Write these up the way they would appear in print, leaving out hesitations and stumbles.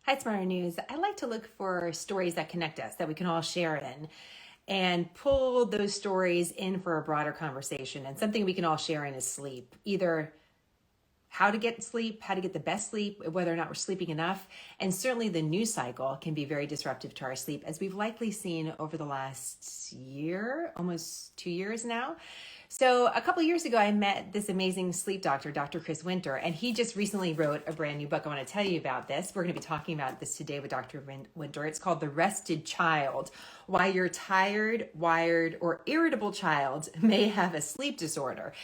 Hi, SmartHER News. I like to look for stories that connect us, that we can all share in, and pull those stories in for a broader conversation. And something we can all share in is sleep. Either how to get sleep, how to get the best sleep, whether or not we're sleeping enough. And certainly the news cycle can be very disruptive to our sleep, as we've likely seen over the last year, almost 2 years now. So a couple of years ago, I met this amazing sleep doctor, Dr. Chris Winter, and he just recently wrote a brand new book. I want to tell you about this. We're going to be talking about this today with Dr. Winter. It's called The Rested Child: Why Your Tired, Wired, or Irritable Child May Have a Sleep Disorder.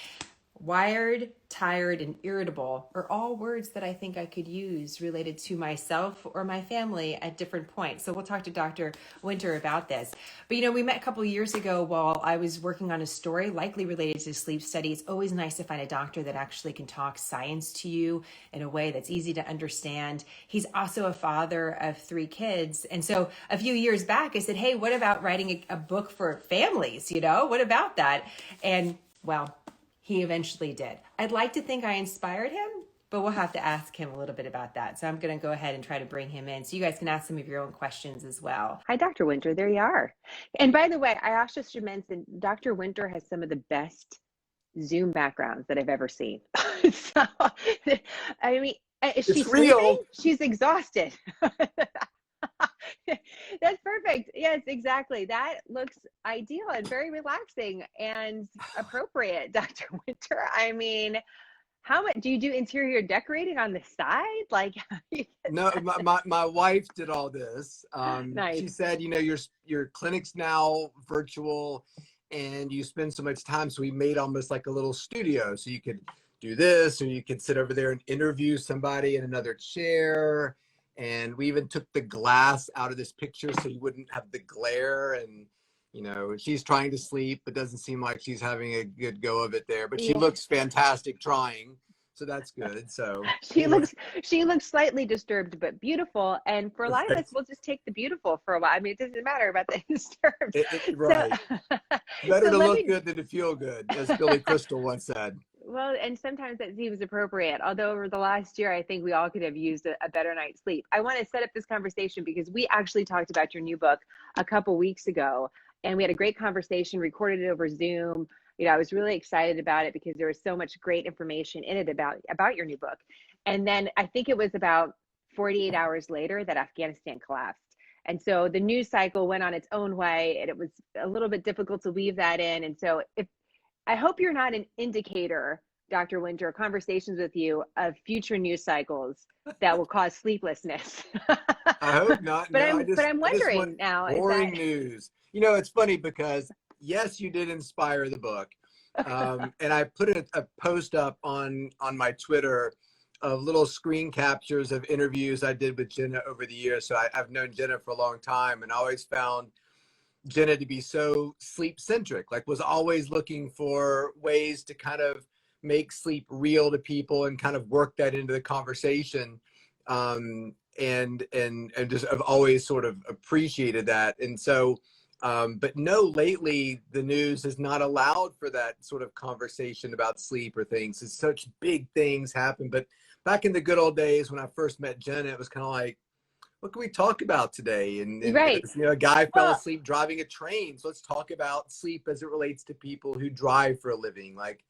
Wired, tired, and irritable are all words that I think I could use related to myself or my family at different points. So we'll talk to Dr. Winter about this. But we met a couple of years ago while I was working on a story likely related to sleep study. It's always nice to find a doctor that actually can talk science to you in a way that's easy to understand. He's also a father of 3 kids. And so a few years back, I said, hey, what about writing a book for families? What about that? And well, he eventually did. I'd like to think I inspired him, but we'll have to ask him a little bit about that. So I'm going to go ahead and try to bring him in so you guys can ask some of your own questions as well. Hi, Dr. Winter. There you are. And by the way, I also should mention Dr. Winter has some of the best Zoom backgrounds that I've ever seen. So, I mean, is she It's sleeping? real. She's exhausted. That's perfect. Yes, exactly. That looks ideal and very relaxing and appropriate, Dr. Winter. I mean, how much do you do interior decorating on the side? Like, No, my wife did all this. nice. She said, your clinic's now virtual and you spend so much time. So we made almost like a little studio. So you could do this, or you could sit over there and interview somebody in another chair. And we even took the glass out of this picture so you wouldn't have the glare. And, she's trying to sleep, but doesn't seem like she's having a good go of it there. But she Yeah. looks fantastic trying. So that's good. So She anyway. looks she looks slightly disturbed but beautiful. And for a lot of us, we'll just take the beautiful for a while. I mean, it doesn't matter about the disturbed. So Right. Better so to let look me good than to feel good, as Billy Crystal once said. well, and sometimes that seems appropriate. Although over the last year, I think we all could have used a better night's sleep. I want to set up this conversation because we actually talked about your new book a couple weeks ago, and we had a great conversation, recorded it over Zoom. I was really excited about it because there was so much great information in it about your new book. And then I think it was about 48 hours later that Afghanistan collapsed. And so the news cycle went on its own way, and it was a little bit difficult to weave that in. And so if I hope you're not an indicator, Dr. Winter, conversations with you of future news cycles that will cause sleeplessness. I hope not. but No, I'm but I'm I just want wondering now, is that boring news. It's funny because yes, you did inspire the book, and I put a post up on my Twitter of little screen captures of interviews I did with Jenna over the years. So I've known Jenna for a long time, and I always found Jenna to be so sleep centric, like was always looking for ways to kind of make sleep real to people and kind of work that into the conversation. And just I've always sort of appreciated that. And so, but no, lately the news has not allowed for that sort of conversation about sleep or things. It's such big things happen. But back in the good old days when I first met Jenna, it was kind of like, what can we talk about today? And right? a guy fell Well, asleep driving a train. So let's talk about sleep as it relates to people who drive for a living. Like,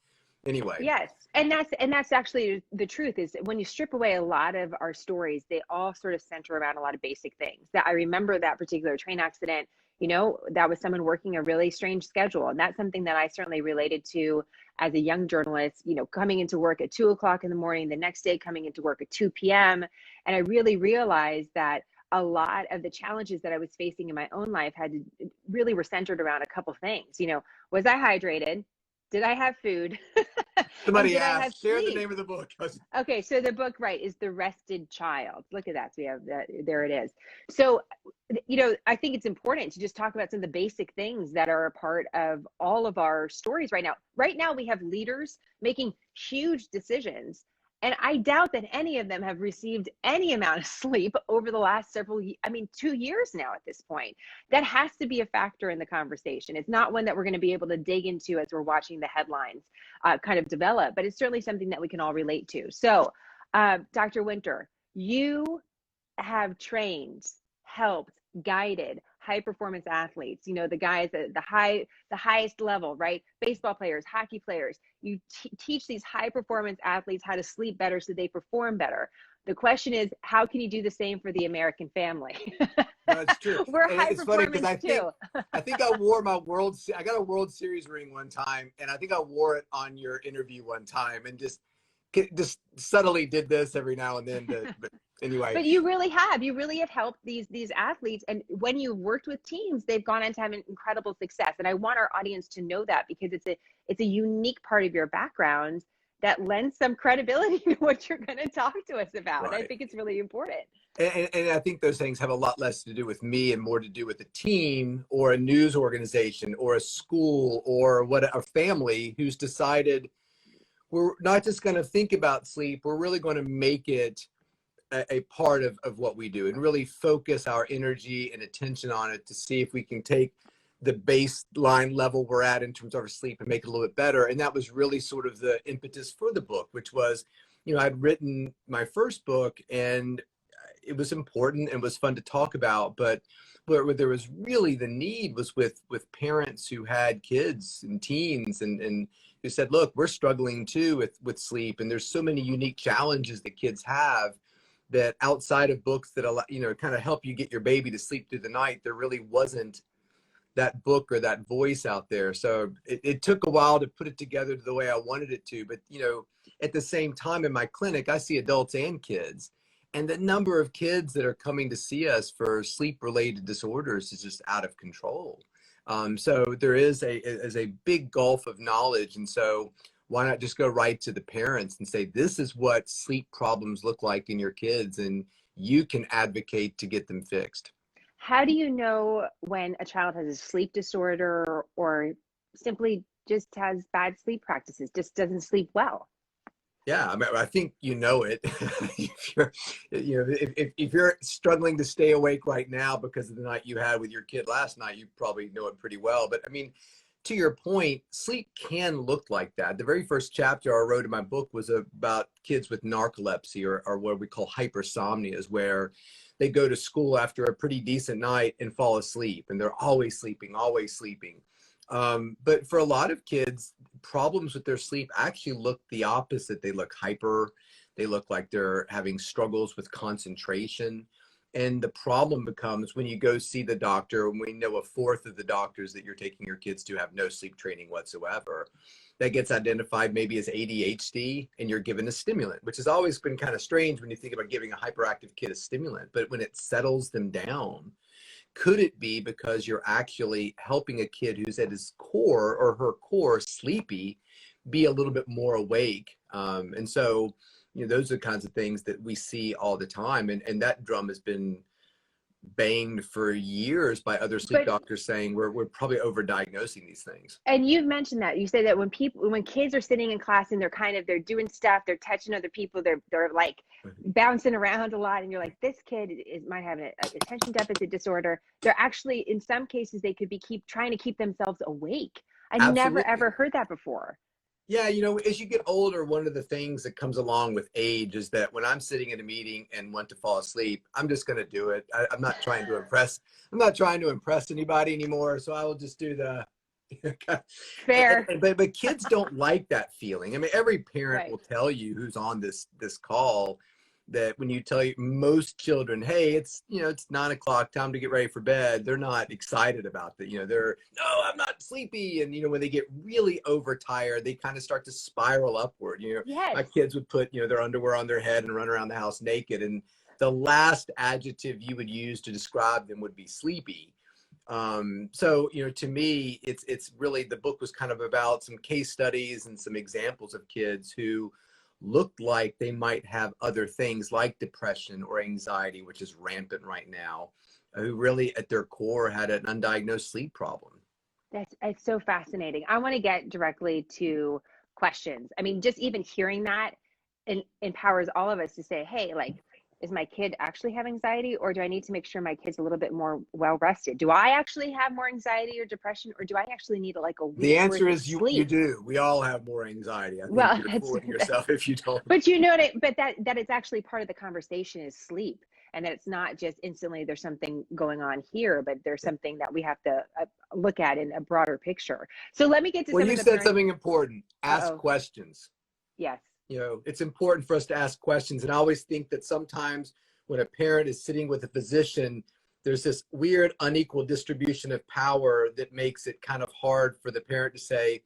anyway. yes, and that's actually the truth is when you strip away a lot of our stories, they all sort of center around a lot of basic things. That I remember that particular train accident, that was someone working a really strange schedule. And that's something that I certainly related to as a young journalist, coming into work at 2 o'clock in the morning, the next day coming into work at 2 p.m. And I really realized that a lot of the challenges that I was facing in my own life really were centered around a couple things. Was I hydrated? Did I have food? And Somebody did I have asked, share the sleep? name of the book. Okay, so the book, right, is The Rested Child. Look at that. So we have that. There it is. So, I think it's important to just talk about some of the basic things that are a part of all of our stories right now. Right now, we have leaders making huge decisions. And I doubt that any of them have received any amount of sleep over the last 2 years now at this point. That has to be a factor in the conversation. It's not one that we're going to be able to dig into as we're watching the headlines kind of develop, but it's certainly something that we can all relate to. So, Dr. Winter, you have trained, helped, guided high performance athletes, you know, the guys at the highest level, right? Baseball players, hockey players. You teach these high performance athletes how to sleep better so they perform better. The question is, how can you do the same for the American family? That's true. We're And high it's funny because performance too. I think I wore my I got a World Series ring one time, and I think I wore it on your interview one time, and just subtly did this every now and then. But anyway. But you really have helped these athletes, and when you've worked with teams, they've gone on to have an incredible success. And I want our audience to know that, because it's a unique part of your background that lends some credibility to what you're going to talk to us about. Right. I think it's really important. And I think those things have a lot less to do with me and more to do with a team or a news organization or a school or a family who's decided we're not just going to think about sleep, we're really going to make it a part of what we do and really focus our energy and attention on it to see if we can take the baseline level we're at in terms of our sleep and make it a little bit better. And that was really sort of the impetus for the book, which was, you know, I'd written my first book and it was important and was fun to talk about, but where there was really the need was with parents who had kids and teens and who said, look, we're struggling too with sleep, and there's so many unique challenges that kids have that outside of books that allow, you know, kind of help you get your baby to sleep through the night, there really wasn't that book or that voice out there. So it took a while to put it together the way I wanted it to. But, you know, at the same time in my clinic, I see adults and kids. And the number of kids that are coming to see us for sleep-related disorders is just out of control. So there is a big gulf of knowledge. And so why not just go right to the parents and say, this is what sleep problems look like in your kids, and you can advocate to get them fixed. How do you know when a child has a sleep disorder or simply just has bad sleep practices, just doesn't sleep well? Yeah, I mean, I think you know it. If you're, you know, if you're struggling to stay awake right now because of the night you had with your kid last night, you probably know it pretty well. But I mean, to your point, sleep can look like that. The very first chapter I wrote in my book was about kids with narcolepsy, or what we call hypersomnias, where they go to school after a pretty decent night and fall asleep, and they're always sleeping, always sleeping. But for a lot of kids, problems with their sleep actually look the opposite. They look hyper. They look like they're having struggles with concentration. And the problem becomes when you go see the doctor, and we know a fourth of the doctors that you're taking your kids to have no sleep training whatsoever. That gets identified maybe as ADHD, and you're given a stimulant, which has always been kind of strange when you think about giving a hyperactive kid a stimulant. But when it settles them down, could it be because you're actually helping a kid who's at his core or her core sleepy be a little bit more awake? And so, you know, those are the kinds of things that we see all the time. And that drum has been banged for years by other sleep doctors saying we're probably overdiagnosing these things. And you've mentioned that. You say that when kids are sitting in class and they're doing stuff, they're touching other people, they're like bouncing around a lot, and you're like, this kid might have an attention deficit disorder. They're actually, in some cases, they could be trying to keep themselves awake. I've never ever heard that before. Yeah, you know, as you get older, one of the things that comes along with age is that when I'm sitting in a meeting and want to fall asleep, I'm just going to do it. I'm not trying to impress. I'm not trying to impress anybody anymore. So I will just do the fair. But kids don't like that feeling. I mean, every parent Right. will tell you who's on this call that when you tell most children, hey, it's 9 o'clock, time to get ready for bed, they're not excited about that. You know, no, I'm not sleepy. And, you know, when they get really overtired, they kind of start to spiral upward. You know, Yes. my kids would put, their underwear on their head and run around the house naked. And the last adjective you would use to describe them would be sleepy. So, you know, to me, it's really, the book was kind of about some case studies and some examples of kids who looked like they might have other things like depression or anxiety, which is rampant right now, who really at their core had an undiagnosed sleep problem. It's so fascinating. I want to get directly to questions. I mean, just even hearing that empowers all of us to say, hey, like, is my kid actually have anxiety, or do I need to make sure my kid's a little bit more well rested? Do I actually have more anxiety or depression, or do I actually need like a week? The answer is you do. We all have more anxiety. I think you're fooling yourself if you don't. But you know, but that it's actually part of the conversation is sleep. and that it's not just instantly there's something going on here, but there's something that we have to look at in a broader picture. So let me get to Well, some you of the said parents. something important. Ask Uh-oh. questions. Yes. You know, it's important for us to ask questions. And I always think that sometimes when a parent is sitting with a physician, there's this weird unequal distribution of power that makes it kind of hard for the parent to say,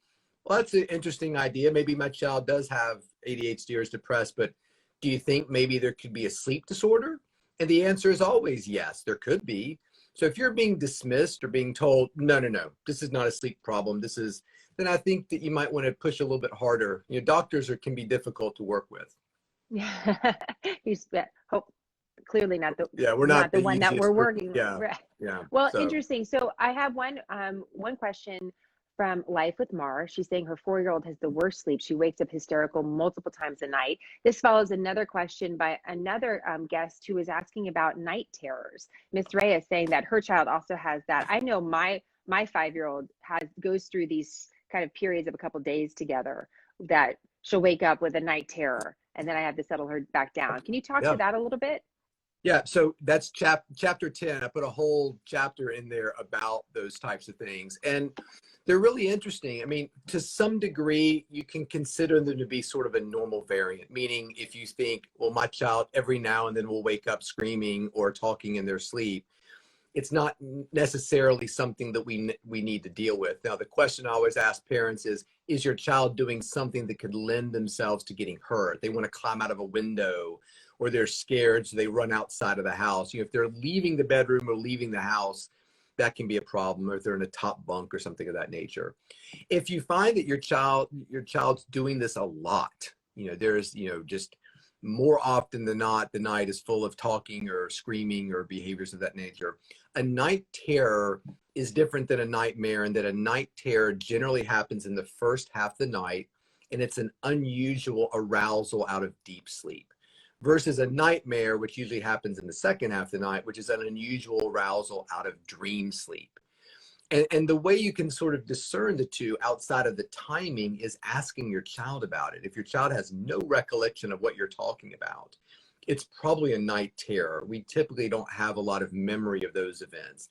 well, that's an interesting idea. Maybe my child does have ADHD or is depressed, but do you think maybe there could be a sleep disorder? And the answer is always yes, there could be. So if you're being dismissed or being told, no, no, no, this is not a sleep problem, this is, then I think that you might want to push a little bit harder. You know, doctors can be difficult to work with. Yeah. He's hope clearly not the Yeah, we're not the one that we're easiest. working with. Yeah, Right. yeah. Well, So interesting. So I have one question from Life with Mar. She's saying her 4-year-old has the worst sleep. She wakes up hysterical multiple times a night. This follows another question by another guest who is asking about night terrors. Miss Ray is saying that her child also has that. I know my 5-year-old goes through these kind of periods of a couple of days together that she'll wake up with a night terror, and then I have to settle her back down. Can you talk to yeah. that a little bit? Yeah, so that's chapter 10. I put a whole chapter in there about those types of things. And they're really interesting. I mean, to some degree, you can consider them to be sort of a normal variant, meaning if you think, well, my child every now and then will wake up screaming or talking in their sleep, it's not necessarily something that we need to deal with. Now, the question I always ask parents is your child doing something that could lend themselves to getting hurt? They want to climb out of a window, or they're scared, so they run outside of the house. You know, if they're leaving the bedroom or leaving the house, that can be a problem, or if they're in a top bunk or something of that nature. If you find that your child's doing this a lot, you know, there's, you know, just more often than not, the night is full of talking or screaming or behaviors of that nature. A night terror is different than a nightmare, and that a night terror generally happens in the first half of the night, and it's an unusual arousal out of deep sleep, versus a nightmare, which usually happens in the second half of the night, which is an unusual arousal out of dream sleep. And the way you can sort of discern the two outside of the timing is asking your child about it. If your child has no recollection of what you're talking about, it's probably a night terror. We typically don't have a lot of memory of those events.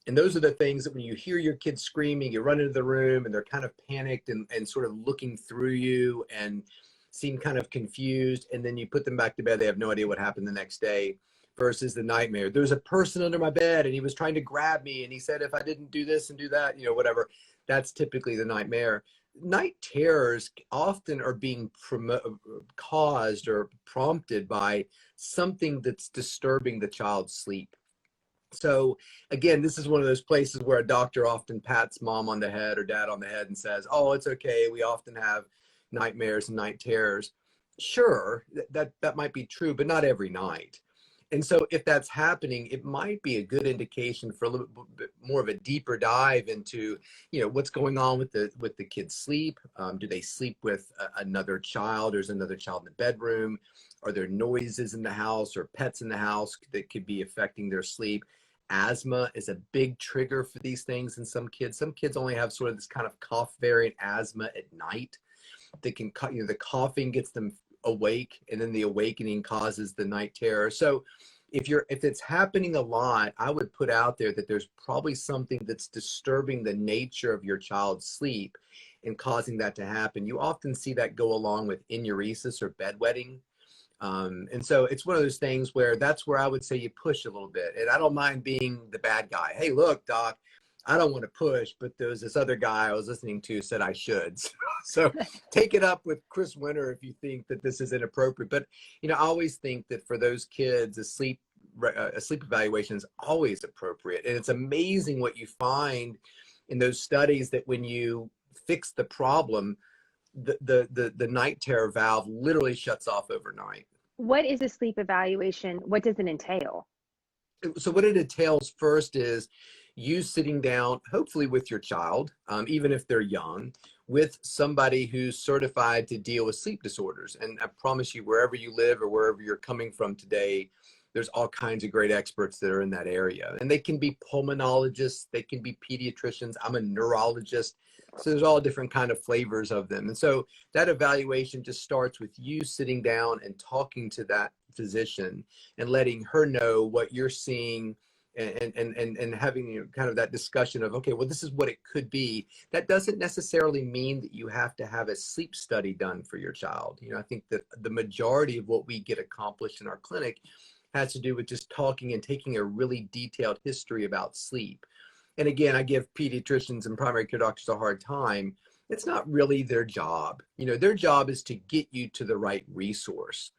And those are the things that when you hear your kids screaming, you run into the room and they're kind of panicked and sort of looking through you and seem kind of confused. And then you put them back to bed. They have no idea what happened the next day. Versus the nightmare. There's a person under my bed and he was trying to grab me and he said if I didn't do this and do that, you know, whatever. That's typically the nightmare. Night terrors often are being caused or prompted by something that's disturbing the child's sleep. So again, this is one of those places where a doctor often pats mom on the head or dad on the head and says, oh, it's okay, we often have nightmares and night terrors. Sure, that might be true, but not every night. And so if that's happening, it might be a good indication for a little bit more of a deeper dive into, you know, what's going on with the kids' sleep. Do they sleep with another child? There's another child in the bedroom. Are there noises in the house or pets in the house that could be affecting their sleep? Asthma is a big trigger for these things in some kids. Some kids only have sort of this kind of cough variant asthma at night. They can, you know, the coughing gets them awake, and then the awakening causes the night terror. So if it's happening a lot, I would put out there that there's probably something that's disturbing the nature of your child's sleep and causing that to happen. You often see that go along with enuresis or bedwetting. And so it's one of those things where that's where I would say you push a little bit. And I don't mind being the bad guy. Hey, look, doc, I don't want to push, but there was this other guy I was listening to said I should. So take it up with Chris Winter if you think that this is inappropriate. But, you know, I always think that for those kids, a sleep evaluation is always appropriate. And it's amazing what you find in those studies that when you fix the problem, the night terror valve literally shuts off overnight. What is a sleep evaluation? What does it entail? So what it entails first is you sitting down, hopefully with your child, even if they're young, with somebody who's certified to deal with sleep disorders. And I promise you, wherever you live or wherever you're coming from today, there's all kinds of great experts that are in that area. And they can be pulmonologists, they can be pediatricians. I'm a neurologist. So there's all different kind of flavors of them. And so that evaluation just starts with you sitting down and talking to physician and letting her know what you're seeing, and having, you know, kind of that discussion of, okay, well, this is what it could be. That doesn't necessarily mean that you have to have a sleep study done for your child. You know, I think that the majority of what we get accomplished in our clinic has to do with just talking and taking a really detailed history about sleep. And again, I give pediatricians and primary care doctors a hard time. It's not really their job. You know, their job is to get you to the right resource.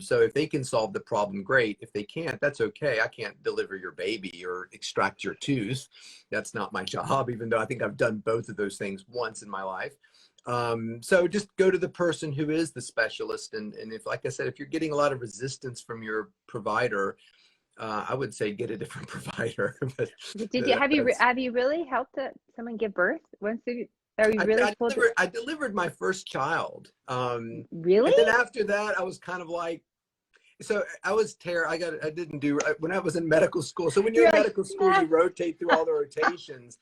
So if they can solve the problem, great. If they can't, that's okay. I can't deliver your baby or extract your tooth. That's not my job, even though I think I've done both of those things once in my life. So just go to the person who is the specialist. And if, like I said, if you're getting a lot of resistance from your provider, I would say get a different provider. But Did you have you really helped someone give birth? Are you really I delivered my first child. Really? And then after that, I was kind of like, so I was I didn't do, when I was in medical school. So when you're in medical school, you rotate through all the rotations.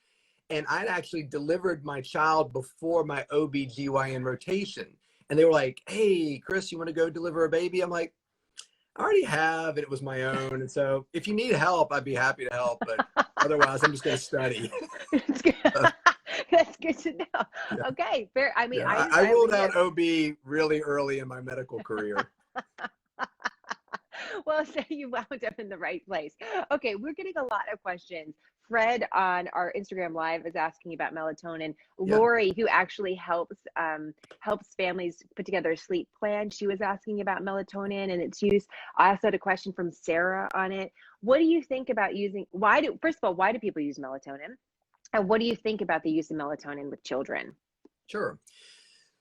And I'd actually delivered my child before my OB/GYN rotation. And they were like, hey, Chris, you want to go deliver a baby? I'm like, I already have, and it was my own. And so if you need help, I'd be happy to help. But otherwise, I'm just going to study. That's good to know. Yeah. Okay, fair. I mean, yeah, I ruled out OB really early in my medical career. Well, so you wound up in the right place. Okay, we're getting a lot of questions. Fred on our Instagram Live is asking about melatonin. Yeah. Lori, who actually helps families put together a sleep plan, she was asking about melatonin and its use. I also had a question from Sarah on it. What do you think about first of all, why do people use melatonin? And what do you think about the use of melatonin with children? Sure.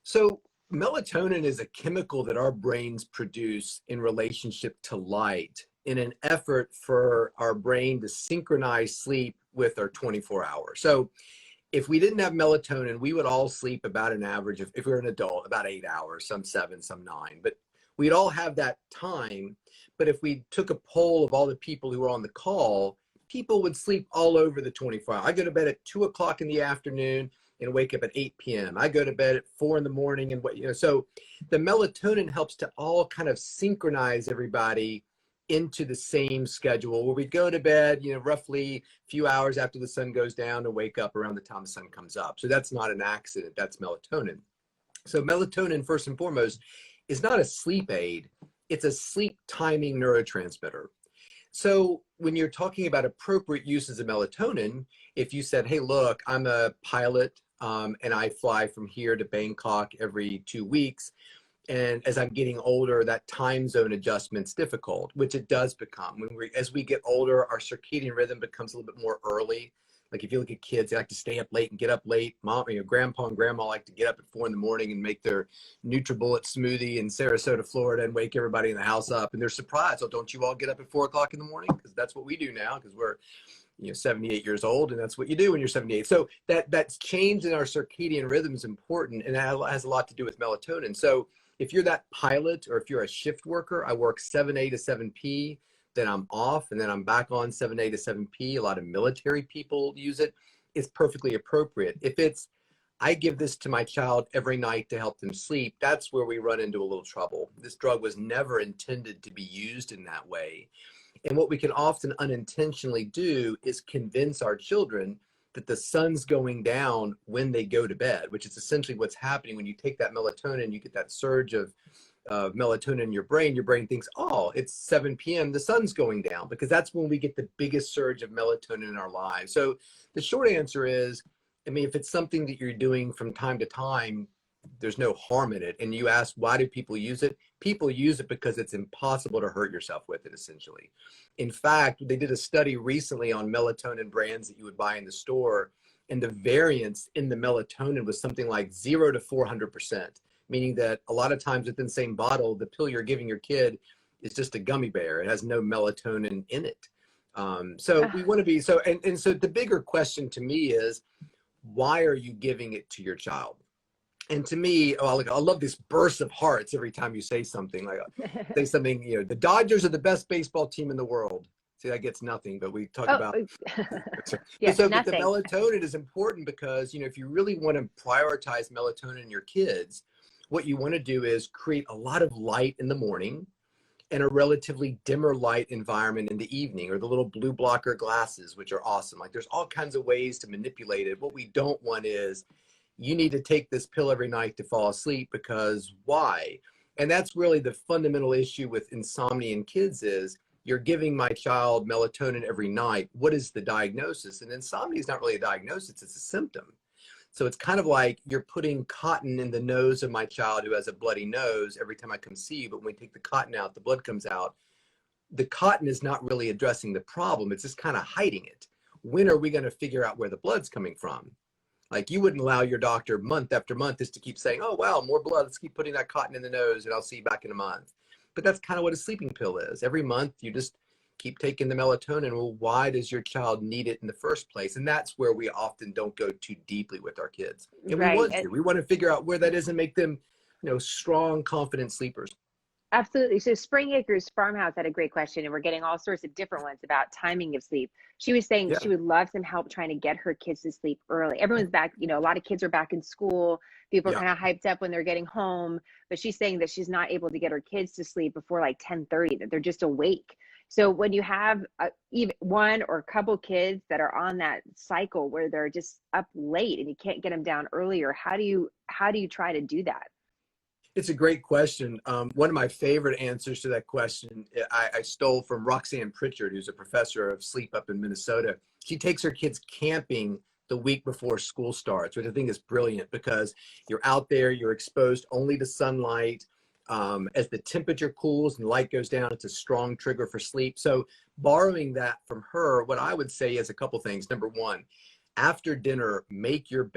So melatonin is a chemical that our brains produce in relationship to light in an effort for our brain to synchronize sleep with our 24 hours. So if we didn't have melatonin, we would all sleep about an average of, if we were an adult, about 8 hours, some 7, some 9. But we'd all have that time. But if we took a poll of all the people who were on the call, people would sleep all over the 24 hours. I go to bed at 2 o'clock in the afternoon and wake up at 8 p.m. I go to bed at 4 in the morning, and so the melatonin helps to all kind of synchronize everybody into the same schedule, where we go to bed, roughly a few hours after the sun goes down and wake up around the time the sun comes up. So that's not an accident, that's melatonin. So melatonin, first and foremost, is not a sleep aid, it's a sleep timing neurotransmitter. So when you're talking about appropriate uses of melatonin, if you said, hey, look, I'm a pilot and I fly from here to Bangkok every 2 weeks, and as I'm getting older, that time zone adjustment's difficult, which it does become. As we get older, our circadian rhythm becomes a little bit more early. Like if you look at kids, they like to stay up late and get up late. Mom, grandpa and grandma like to get up at 4 in the morning and make their NutriBullet smoothie in Sarasota, Florida, and wake everybody in the house up. And they're surprised. Oh, don't you all get up at 4 o'clock in the morning? Because that's what we do now, because we're 78 years old, and that's what you do when you're 78. So that's change in our circadian rhythm is important, and that has a lot to do with melatonin. So if you're that pilot, or if you're a shift worker, I work 7A to 7P, then I'm off, and then I'm back on 7A to 7P. A lot of military people use it. It's perfectly appropriate. If it's, I give this to my child every night to help them sleep, that's where we run into a little trouble. This drug was never intended to be used in that way. And what we can often unintentionally do is convince our children that the sun's going down when they go to bed, which is essentially what's happening when you take that melatonin. You get that surge of melatonin in your brain. Your brain thinks, oh, it's 7 p.m. the sun's going down, because that's when we get the biggest surge of melatonin in our lives. So the short answer is, if it's something that you're doing from time to time, there's no harm in it. And you ask, why do people use it? People use it because it's impossible to hurt yourself with it, essentially. In fact, they did a study recently on melatonin brands that you would buy in the store, and the variance in the melatonin was something like 0 to 400%, meaning that a lot of times within the same bottle, the pill you're giving your kid is just a gummy bear. It has no melatonin in it. So we want to be, so the bigger question to me is, why are you giving it to your child? And to me, I love this burst of hearts every time you say something. Like say something, the Dodgers are the best baseball team in the world. See, that gets nothing, but we talk about. Yes, so nothing. The melatonin is important because, if you really want to prioritize melatonin in your kids, what you want to do is create a lot of light in the morning and a relatively dimmer light environment in the evening, or the little blue blocker glasses, which are awesome. Like there's all kinds of ways to manipulate it. What we don't want is, you need to take this pill every night to fall asleep, because why? And that's really the fundamental issue with insomnia in kids is, you're giving my child melatonin every night. What is the diagnosis? And insomnia is not really a diagnosis, it's a symptom. So it's kind of like you're putting cotton in the nose of my child who has a bloody nose every time I come see you, but when we take the cotton out, the blood comes out. The cotton is not really addressing the problem, it's just kind of hiding it. When are we going to figure out where the blood's coming from? Like, you wouldn't allow your doctor month after month just to keep saying, oh, wow, more blood, let's keep putting that cotton in the nose and I'll see you back in a month. But that's kind of what a sleeping pill is. Every month you just keep taking the melatonin. Well, why does your child need it in the first place? And that's where we often don't go too deeply with our kids. And Right. we want to figure out where that is and make them, strong, confident sleepers. Absolutely. So Spring Acres Farmhouse had a great question, and we're getting all sorts of different ones about timing of sleep. She was saying she would love some help trying to get her kids to sleep early. Everyone's back, a lot of kids are back in school. People are kind of hyped up when they're getting home, but she's saying that she's not able to get her kids to sleep before like 10:30, that they're just awake. So when you have even one or a couple kids that are on that cycle where they're just up late and you can't get them down earlier, how do you try to do that? It's a great question. One of my favorite answers to that question, I stole from Roxanne Pritchard, who's a professor of sleep up in Minnesota. She takes her kids camping the week before school starts, which I think is brilliant, because you're out there, you're exposed only to sunlight. As the temperature cools and light goes down, it's a strong trigger for sleep. So borrowing that from her, what I would say is a couple things. Number one, after dinner, make your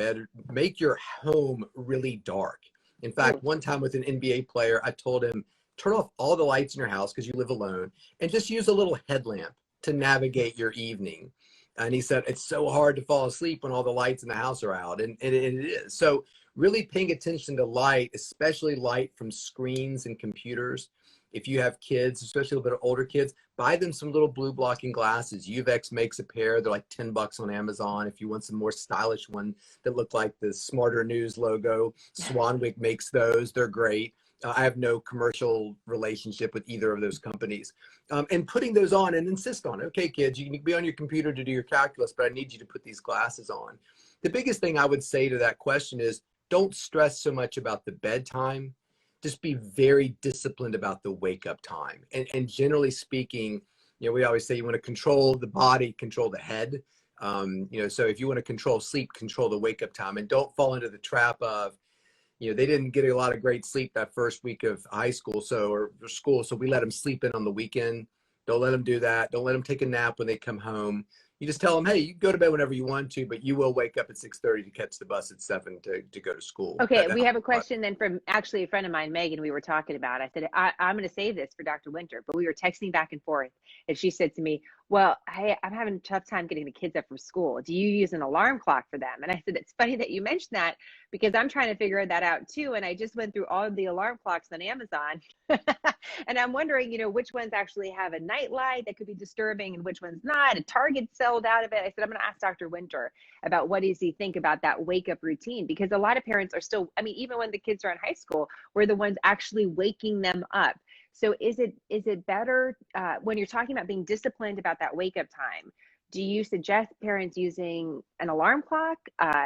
home really dark. In fact, one time with an NBA player, I told him, turn off all the lights in your house because you live alone, and just use a little headlamp to navigate your evening. And he said, it's so hard to fall asleep when all the lights in the house are out. And it is. So really paying attention to light, especially light from screens and computers. If you have kids, especially a little bit older kids, buy them some little blue blocking glasses. Uvex makes a pair. They're like $10 on Amazon. If you want some more stylish one that look like the SmartHER News logo, Swanwick makes those. They're great. I have no commercial relationship with either of those companies. And putting those on and insist on it. Okay, kids, you can be on your computer to do your calculus, but I need you to put these glasses on. The biggest thing I would say to that question is, don't stress so much about the bedtime. Just be very disciplined about the wake up time. And generally speaking, we always say you want to control the body, control the head. So if you want to control sleep, control the wake up time, and don't fall into the trap of, they didn't get a lot of great sleep that first week of high school, or school. So we let them sleep in on the weekend. Don't let them do that. Don't let them take a nap when they come home. You just tell them, hey, you can go to bed whenever you want to, but you will wake up at 6:30 to catch the bus at 7 to go to school. Okay, we have a question then from actually a friend of mine, Megan, we were talking about. I said, I'm going to save this for Dr. Winter, but we were texting back and forth. And she said to me, well, I'm having a tough time getting the kids up from school. Do you use an alarm clock for them? And I said, it's funny that you mentioned that, because I'm trying to figure that out too. And I just went through all of the alarm clocks on Amazon. And I'm wondering, which ones actually have a night light that could be disturbing and which ones not. A Target sold out of it. I said, I'm going to ask Dr. Winter about what does he think about that wake up routine, because a lot of parents are still, even when the kids are in high school, we're the ones actually waking them up. So is it better when you're talking about being disciplined about that wake up time? Do you suggest parents using an alarm clock?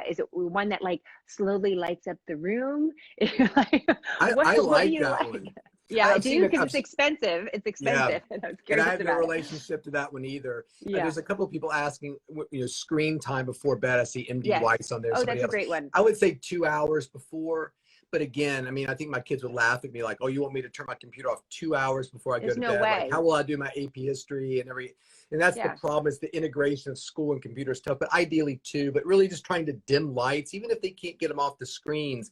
Is it one that like slowly lights up the room? I like that one. Yeah, I do, because it's expensive. It's expensive. Yeah. And I was And I curious have no about it. relationship to that one either. Yeah. There's a couple of people asking, screen time before bed. I see MD Weiss on there. Oh, Somebody that's else. a great one. I would say 2 hours before. But again, I think my kids would laugh at me like, oh, you want me to turn my computer off 2 hours before I go to bed? Way. Like, how will I do my AP history and and that's the problem, is the integration of school and computer stuff, but ideally 2, but really just trying to dim lights, even if they can't get them off the screens,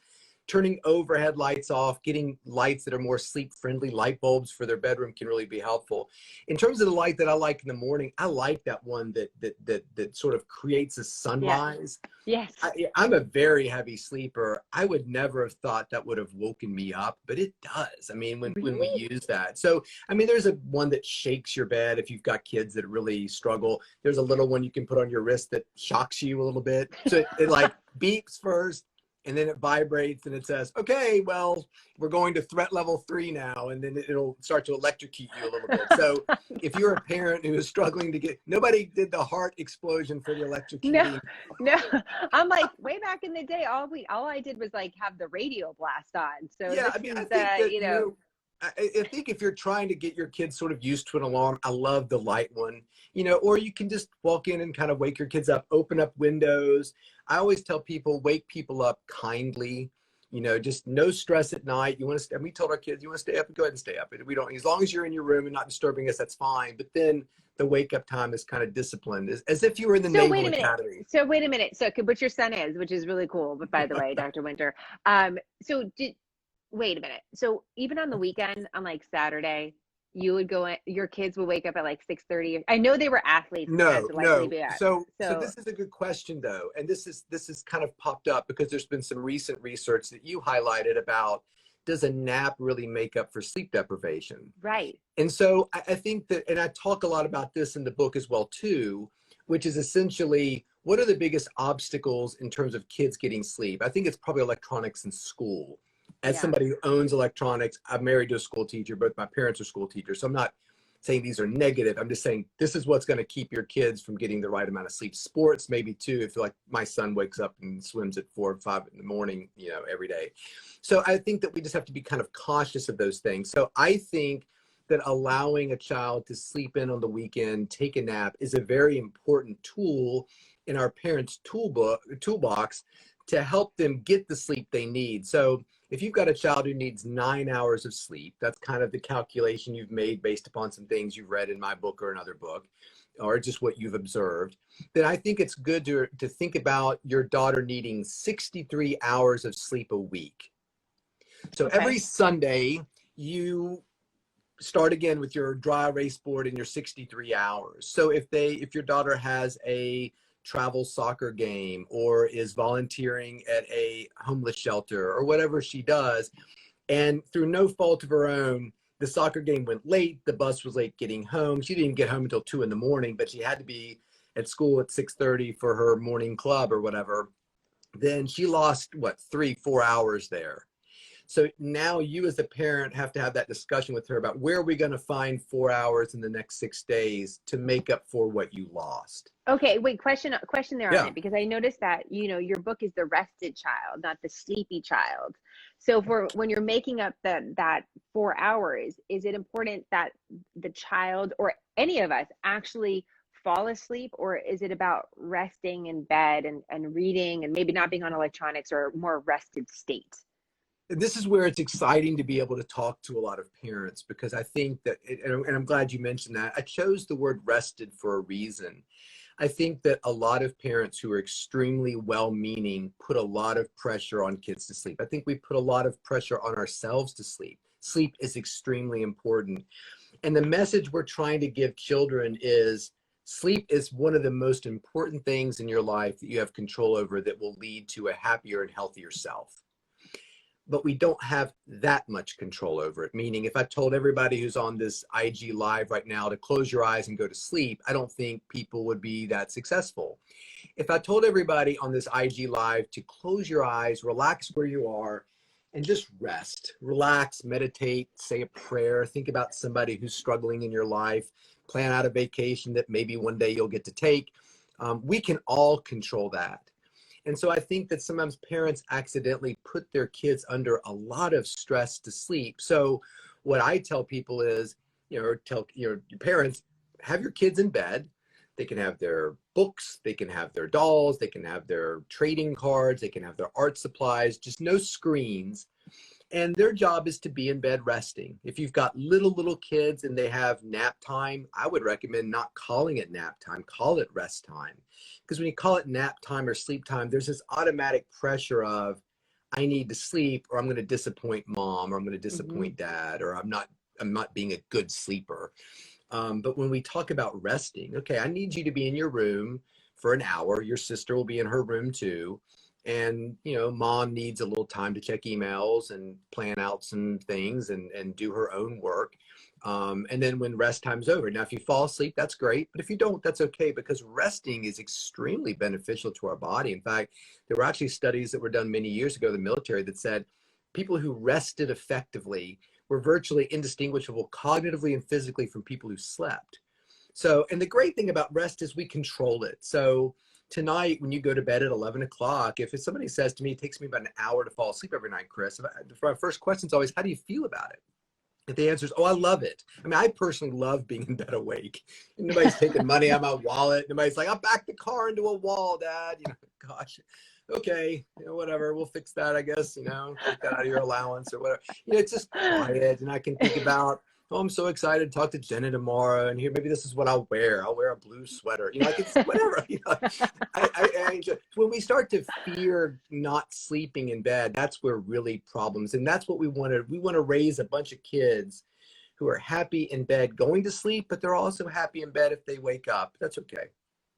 turning overhead lights off, getting lights that are more sleep friendly, light bulbs for their bedroom can really be helpful. In terms of the light that I like in the morning, I like that one that sort of creates a sunrise. Yes. I'm a very heavy sleeper. I would never have thought that would have woken me up, but it does. When we use that. So, there's one that shakes your bed if you've got kids that really struggle. There's a little one you can put on your wrist that shocks you a little bit. So it like beeps first, and then it vibrates and it says, okay, well, we're going to threat level 3 now, and then it'll start to electrocute you a little bit. So if you're a parent who is struggling to get, nobody did the heart explosion for the No, electrocuting. no. I'm like, way back in the day, all I did was like have the radio blast on. So Yeah, this I mean, I is think that, you know, I think if you're trying to get your kids sort of used to an alarm, I love the light one, or you can just walk in and kind of wake your kids up, open up windows. I always tell people, wake people up kindly, just no stress at night. You want to stay, and we told our kids, you want to stay up, go ahead and stay up. We don't, as long as you're in your room and not disturbing us, that's fine. But then the wake up time is kind of disciplined, as if you were in the so wait Naval a minute. Academy. So wait a minute. So which your son is, which is really cool. But by the way, Dr. Winter, so wait a minute. So even on the weekend, on like Saturday, you would go in, your kids would wake up at like 6:30. I know they were athletes compared No, to like no. maybe us. So So this is a good question though, and this is kind of popped up because there's been some recent research that you highlighted about, does a nap really make up for sleep deprivation? right. And so I think that, and I talk a lot about this in the book as well too, which is essentially, what are the biggest obstacles in terms of kids getting sleep? I think it's probably electronics in school. As Yeah. somebody who owns electronics, I'm married to a school teacher, both my parents are school teachers. So I'm not saying these are negative. I'm just saying this is what's going to keep your kids from getting the right amount of sleep. Sports, maybe too, if like my son wakes up and swims at 4 or 5 in the morning, every day. So I think that we just have to be kind of cautious of those things. So I think that allowing a child to sleep in on the weekend, take a nap, is a very important tool in our parents' toolbox to help them get the sleep they need. So if you've got a child who needs 9 hours of sleep, that's kind of the calculation you've made based upon some things you've read in my book or another book, or just what you've observed, then I think it's good to think about your daughter needing 63 hours of sleep a week. So Okay. every Sunday, you start again with your dry erase board and your 63 hours. So if your daughter has a travel soccer game or is volunteering at a homeless shelter or whatever she does, and through no fault of her own, the soccer game went late, the bus was late getting home. She didn't get home until 2 a.m, but she had to be at school at 6:30 for her morning club or whatever. Then she lost 3-4 hours there. So now you as a parent have to have that discussion with her about, where are we going to find 4 hours in the next 6 days to make up for what you lost? Okay, wait, question there on Yeah. it, because I noticed that, your book is the rested child, not the sleepy child. So for when you're making up that 4 hours, is it important that the child or any of us actually fall asleep, or is it about resting in bed and reading and maybe not being on electronics, or more rested state? This is where it's exciting to be able to talk to a lot of parents, because I think that, and I'm glad you mentioned that. I chose the word rested for a reason. I think that a lot of parents who are extremely well-meaning put a lot of pressure on kids to sleep. I think we put a lot of pressure on ourselves to sleep. Sleep is extremely important. And the message we're trying to give children is, sleep is one of the most important things in your life that you have control over, that will lead to a happier and healthier self. But we don't have that much control over it. Meaning, if I told everybody who's on this IG live right now to close your eyes and go to sleep, I don't think people would be that successful. If I told everybody on this IG live to close your eyes, relax where you are, and just rest, relax, meditate, say a prayer, think about somebody who's struggling in your life, plan out a vacation that maybe one day you'll get to take, we can all control that. And so I think that sometimes parents accidentally put their kids under a lot of stress to sleep. So what I tell people is, tell your parents, have your kids in bed. They can have their books, they can have their dolls, they can have their trading cards, they can have their art supplies, just no screens. And their job is to be in bed resting. If you've got little kids and they have nap time, I would recommend not calling it nap time, call it rest time. Because when you call it nap time or sleep time, there's this automatic pressure of, I need to sleep, or I'm going to disappoint mom, or I'm going to Hmm. disappoint dad, or I'm not being a good sleeper. But when we talk about resting, okay, I need you to be in your room for an hour. Your sister will be in her room too. And, mom needs a little time to check emails and plan out some things and do her own work. And then when rest time's over. Now, if you fall asleep, that's great. But if you don't, that's okay, because resting is extremely beneficial to our body. In fact, there were actually studies that were done many years ago in the military that said people who rested effectively were virtually indistinguishable cognitively and physically from people who slept. So, and the great thing about rest is we control it. So tonight, when you go to bed at 11 o'clock, if somebody says to me, it takes me about an hour to fall asleep every night, Chris, my first question is always, how do you feel about it? If the answer is, oh, I love it. I mean, I personally love being in bed awake. And nobody's taking money out of my wallet. Nobody's like, I backed the car into a wall, Dad. Gosh, okay, whatever. We'll fix that, I guess. Take that out of your allowance or whatever. It's just quiet, and I can think about, oh, I'm so excited to talk to Jenna tomorrow, and here, maybe this is what I'll wear. I'll wear a blue sweater. It's whatever. I enjoy. When we start to fear not sleeping in bed, that's where really problems, and that's what we want to. We want to raise a bunch of kids who are happy in bed going to sleep, but they're also happy in bed if they wake up. That's okay.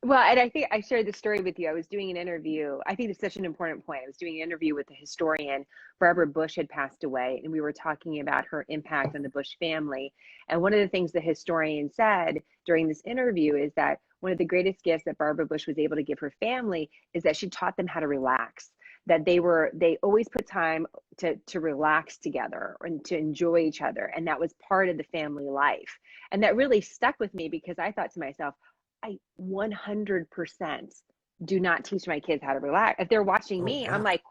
Well, and I think I shared this story with you. I was doing an interview. I think it's such an important point. I was doing an interview with a historian. Barbara Bush had passed away, and we were talking about her impact on the Bush family. And one of the things the historian said during this interview is that one of the greatest gifts that Barbara Bush was able to give her family is that she taught them how to relax. That they always put time to relax together and to enjoy each other. And that was part of the family life. And that really stuck with me, because I thought to myself, I 100% do not teach my kids how to relax. If they're watching me, I'm like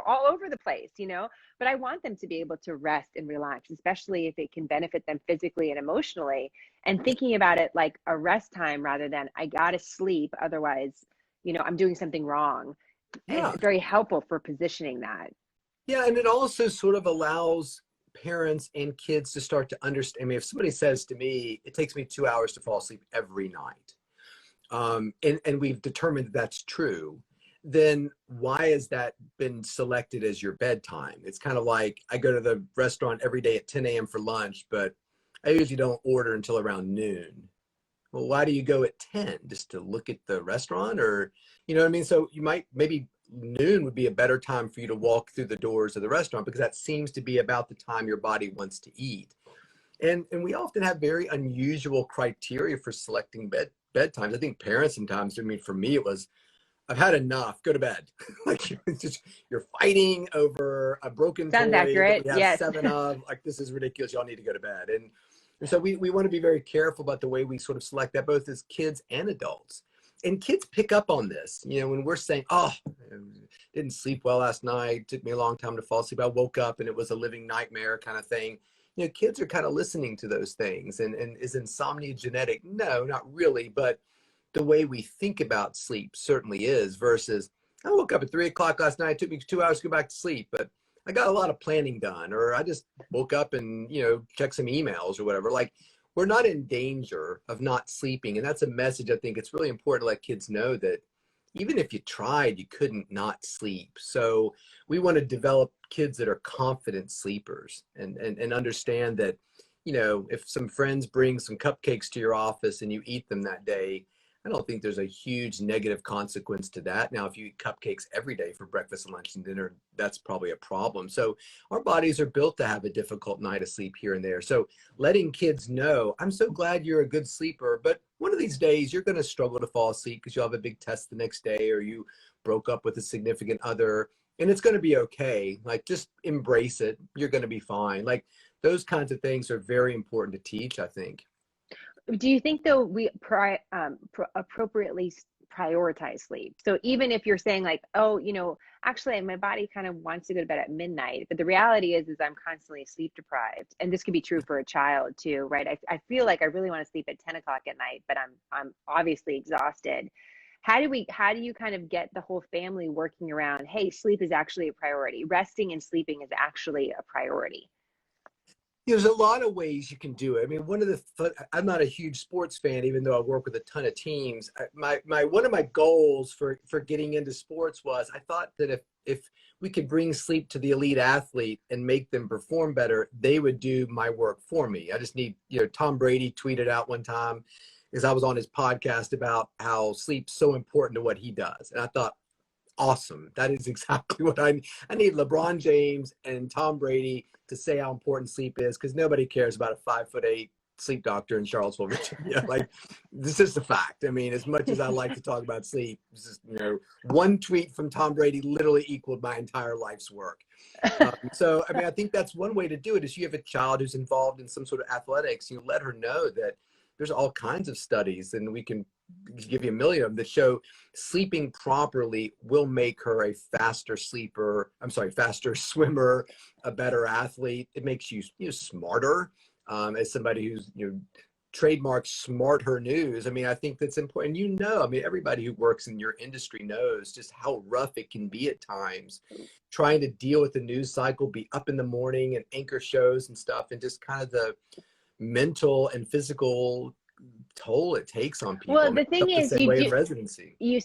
all over the place, but I want them to be able to rest and relax, especially if it can benefit them physically and emotionally, and thinking about it like a rest time rather than I gotta sleep, otherwise, I'm doing something wrong. Yeah. It's very helpful for positioning that. Yeah, and it also sort of allows parents and kids to start to understand. I mean, if somebody says to me, it takes me 2 hours to fall asleep every night, and we've determined that that's true, then why has that been selected as your bedtime? It's kind of like I go to the restaurant every day at 10 a.m. for lunch, but I usually don't order until around noon. Well, why do you go at 10? Just to look at the restaurant, or, what I mean? So maybe noon would be a better time for you to walk through the doors of the restaurant, because that seems to be about the time your body wants to eat. And we often have very unusual criteria for selecting bedtimes. I think parents sometimes, for me, it was, I've had enough, go to bed. Like you're fighting over a broken Sounds toy accurate. that we have Yes. 7 of. Like, this is ridiculous. Y'all need to go to bed. And so we want to be very careful about the way we sort of select that, both as kids and adults. And kids pick up on this, when we're saying, oh, didn't sleep well last night, took me a long time to fall asleep, I woke up and it was a living nightmare kind of thing. Kids are kind of listening to those things. And is insomnia genetic? No, not really. But the way we think about sleep certainly is, versus I woke up at 3 o'clock last night, it took me 2 hours to go back to sleep, but I got a lot of planning done, or I just woke up and, checked some emails or whatever. Like, we're not in danger of not sleeping. And that's a message I think it's really important to let kids know, that even if you tried, you couldn't not sleep. So we want to develop kids that are confident sleepers, and understand that, if some friends bring some cupcakes to your office and you eat them that day, I don't think there's a huge negative consequence to that. Now, if you eat cupcakes every day for breakfast, lunch, and dinner, that's probably a problem. So our bodies are built to have a difficult night of sleep here and there. So letting kids know, I'm so glad you're a good sleeper, but one of these days you're going to struggle to fall asleep because you'll have a big test the next day, or you broke up with a significant other, and it's going to be okay. Like, just embrace it. You're going to be fine. Like, those kinds of things are very important to teach, I think. Do you think, though, we appropriately prioritize sleep? So even if you're saying like, oh, actually my body kind of wants to go to bed at midnight, but the reality is I'm constantly sleep deprived, and this could be true for a child too, right? I feel like I really want to sleep at 10 o'clock at night, but I'm obviously exhausted. How do you kind of get the whole family working around, hey, sleep is actually a priority. Resting and sleeping is actually a priority. There's a lot of ways you can do it. I mean, I'm not a huge sports fan, even though I work with a ton of teams. One of my goals for getting into sports was, I thought that if we could bring sleep to the elite athlete and make them perform better, they would do my work for me. I just need, Tom Brady tweeted out one time, because I was on his podcast, about how sleep's so important to what he does. And I thought, awesome. That is exactly what I need LeBron James and Tom Brady to say how important sleep is, because nobody cares about a 5'8" sleep doctor in Charlottesville, Virginia. Like, this is the fact. I mean, as much as I like to talk about sleep, this is, one tweet from Tom Brady literally equaled my entire life's work. So, I mean, I think that's one way to do it is you have a child who's involved in some sort of athletics, you let her know that there's all kinds of studies, and we can give you a million of them, that show sleeping properly will make her a faster sleeper. I'm sorry, faster swimmer, a better athlete. It makes you, smarter. As somebody who's, trademark SmartHER news. I mean, I think that's important. I mean, everybody who works in your industry knows just how rough it can be at times, trying to deal with the news cycle, be up in the morning and anchor shows and stuff, and just kind of the mental and physical toll it takes on people. Well, I mean, the thing the is, same way in residency. you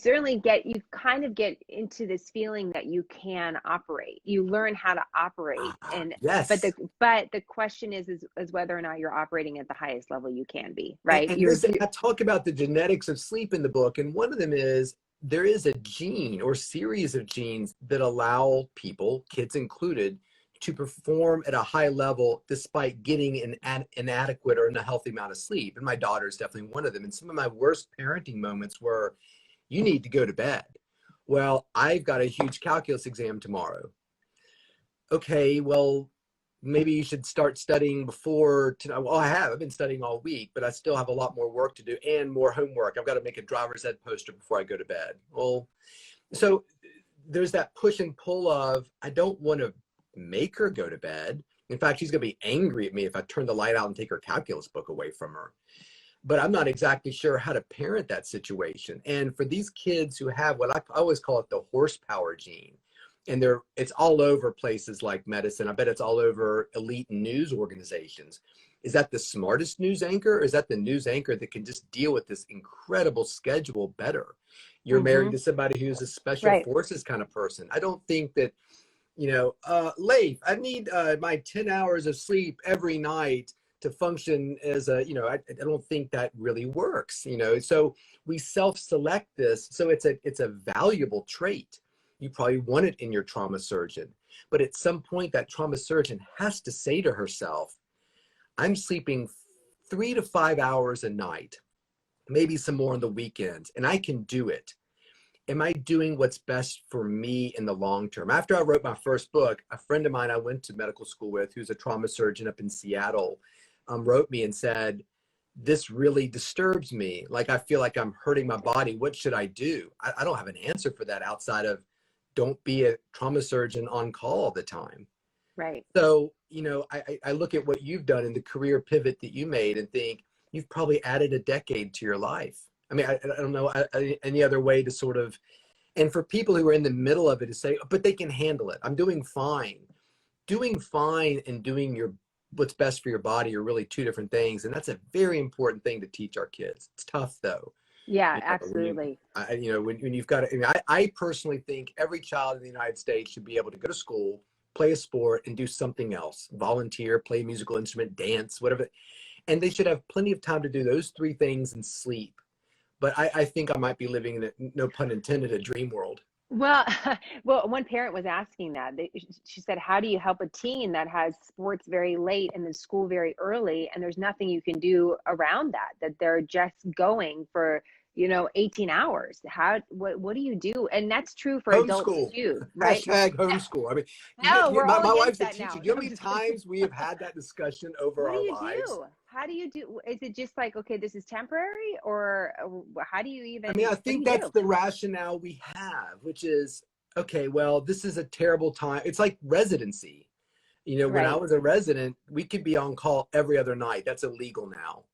kind of get into this feeling that you can operate. You learn how to operate, and Yes. but the question is whether or not you're operating at the highest level you can be, right? And I talk about the genetics of sleep in the book, and one of them is there is a gene or series of genes that allow people, kids included, to perform at a high level despite getting an inadequate or unhealthy amount of sleep. And my daughter is definitely one of them. And some of my worst parenting moments were, you need to go to bed. Well, I've got a huge calculus exam tomorrow. Okay, well, maybe you should start studying before tonight. Well, I've been studying all week, but I still have a lot more work to do and more homework. I've got to make a driver's ed poster before I go to bed. Well, so there's that push and pull of, I don't want to make her go to bed. In fact, she's going to be angry at me if I turn the light out and take her calculus book away from her. But I'm not exactly sure how to parent that situation. And for these kids who have what I always call it the horsepower gene, and it's all over places like medicine. I bet it's all over elite news organizations. Is that the smartest news anchor, or is that the news anchor that can just deal with this incredible schedule better? You're married to somebody who's a special forces kind of person. I don't think that, Leif, I need my 10 hours of sleep every night to function as I don't think that really works, so we self-select this. So it's a valuable trait. You probably want it in your trauma surgeon, but at some point that trauma surgeon has to say to herself, I'm sleeping 3 to 5 hours a night, maybe some more on the weekends, and I can do it. Am I doing what's best for me in the long term? After I wrote my first book, a friend of mine I went to medical school with, who's a trauma surgeon up in Seattle, wrote me and said, this really disturbs me. Like, I feel like I'm hurting my body. What should I do? I don't have an answer for that outside of don't be a trauma surgeon on call all the time. Right. So, I look at what you've done in the career pivot that you made and think you've probably added a decade to your life. I mean, I don't know any other way to sort of, and for people who are in the middle of it to say, but they can handle it. I'm doing fine. Doing fine and doing what's best for your body are really two different things. And that's a very important thing to teach our kids. It's tough though. Yeah, absolutely. When you've got I personally think every child in the United States should be able to go to school, play a sport, and do something else, volunteer, play a musical instrument, dance, whatever. And they should have plenty of time to do those three things and sleep. But I think I might be living in no pun intended, a dream world. Well, one parent was asking that. She said, how do you help a teen that has sports very late and then school very early, and there's nothing you can do around that they're just going for, 18 hours? What do you do? And that's true for adults too, right? Hashtag homeschool. I mean, no, my wife's a that teacher. now. Do you know how many times we have had that discussion over our lives? What do you do? How do you do? Is it just like, okay, this is temporary, or how do you even? I mean, I think that's the rationale we have, which is, okay, well, this is a terrible time. It's like residency. When I was a resident, we could be on call every other night. That's illegal now.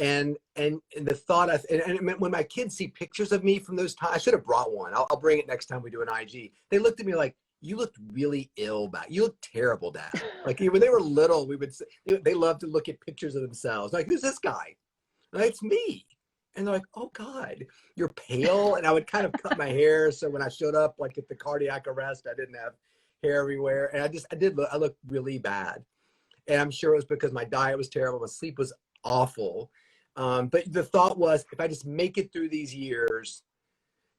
And the thought, and when my kids see pictures of me from those times, I should have brought one. I'll bring it next time we do an IG. They looked at me like, you looked really ill back. You look terrible, Dad. Like when they were little, we would say, they love to look at pictures of themselves. Like, who's this guy? Like, it's me. And they're like, oh God, you're pale. And I would kind of cut my hair. So when I showed up, like at the cardiac arrest, I didn't have hair everywhere. And I looked really bad. And I'm sure it was because my diet was terrible. My sleep was awful. But the thought was, if I just make it through these years,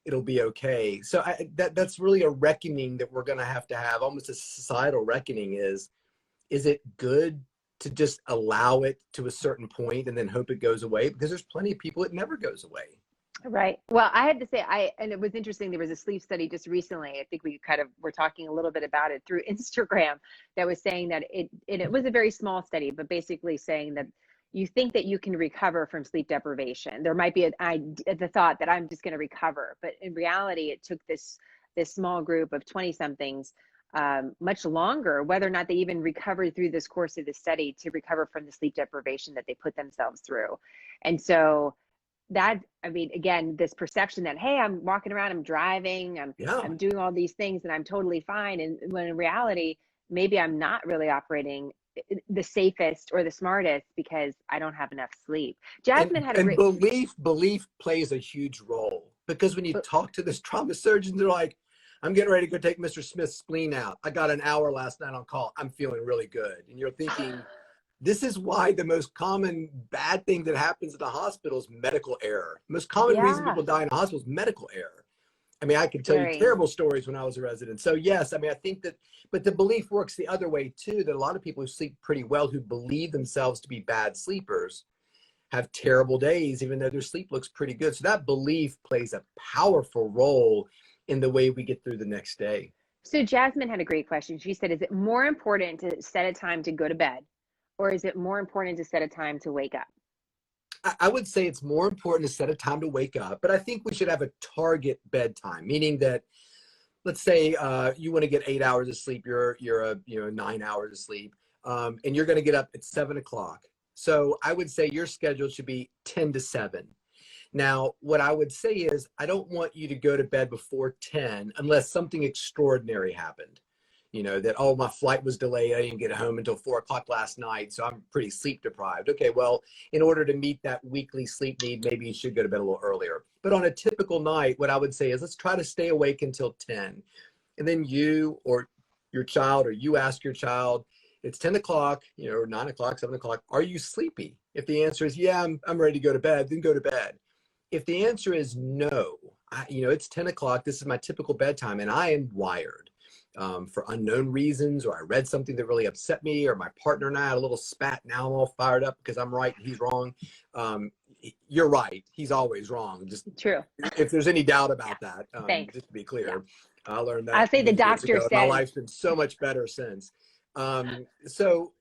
it'll be okay. So that's really a reckoning that we're going to have, almost a societal reckoning is it good to just allow it to a certain point and then hope it goes away? Because there's plenty of people it never goes away. Right. Well, I had to say, and it was interesting. There was a sleep study just recently. I think we kind of were talking a little bit about it through Instagram that was saying that it was a very small study, but basically saying that you think that you can recover from sleep deprivation. There might be the thought that I'm just going to recover, but in reality, it took this small group of 20 somethings much longer, whether or not they even recovered through this course of the study, to recover from the sleep deprivation that they put themselves through. And so that, I mean, again, this perception that, hey, I'm walking around, I'm driving, I'm doing all these things and I'm totally fine. And when in reality, maybe I'm not really operating the safest or the smartest because I don't have enough sleep. Jasmine had a great belief plays a huge role, because when you talk to this trauma surgeons, they're like, I'm getting ready to go take Mr. Smith's spleen out. I got an hour last night on call. I'm feeling really good. And you're thinking, this is why the most common bad thing that happens in the hospital is medical error. Most common reason people die in the hospital is medical error. I mean, I can tell you terrible stories when I was a resident. So yes, I mean, I think that, but the belief works the other way too, that a lot of people who sleep pretty well, who believe themselves to be bad sleepers, have terrible days, even though their sleep looks pretty good. So that belief plays a powerful role in the way we get through the next day. So Jasmine had a great question. She said, is it more important to set a time to go to bed, or is it more important to set a time to wake up? I would say it's more important to set a time to wake up, but I think we should have a target bedtime, meaning that, let's say you want to get 8 hours of sleep, you're 9 hours of sleep, and you're going to get up at 7 o'clock. So I would say your schedule should be 10 to 7. Now, what I would say is, I don't want you to go to bed before 10 unless something extraordinary happened. You know, that, oh, my flight was delayed, I didn't get home until 4 o'clock last night, so I'm pretty sleep deprived. Okay, well, in order to meet that weekly sleep need, maybe you should go to bed a little earlier. But on a typical night, what I would say is, let's try to stay awake until 10. And then you or your child, or you ask your child, it's 10 o'clock, or 9 o'clock, 7 o'clock, are you sleepy? If the answer is, yeah, I'm ready to go to bed, then go to bed. If the answer is no, it's 10 o'clock, this is my typical bedtime, and I am wired. For unknown reasons, or I read something that really upset me, or my partner and I had a little spat, now I'm all fired up because I'm right and he's wrong. You're right, he's always wrong. Just true. If there's any doubt about that, just to be clear, I learned that. I'll say the doctor said. My life's been so much better since. So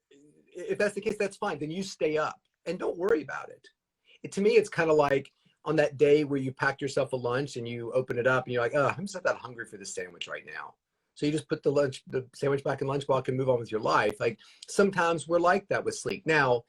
if that's the case, that's fine. Then you stay up and don't worry about it. To me, it's kind of like on that day where you packed yourself a lunch and you open it up and you're like, oh, I'm just not that hungry for this sandwich right now. So you just put the sandwich back in lunchbox and move on with your life. Like, sometimes we're like that with sleep. Now,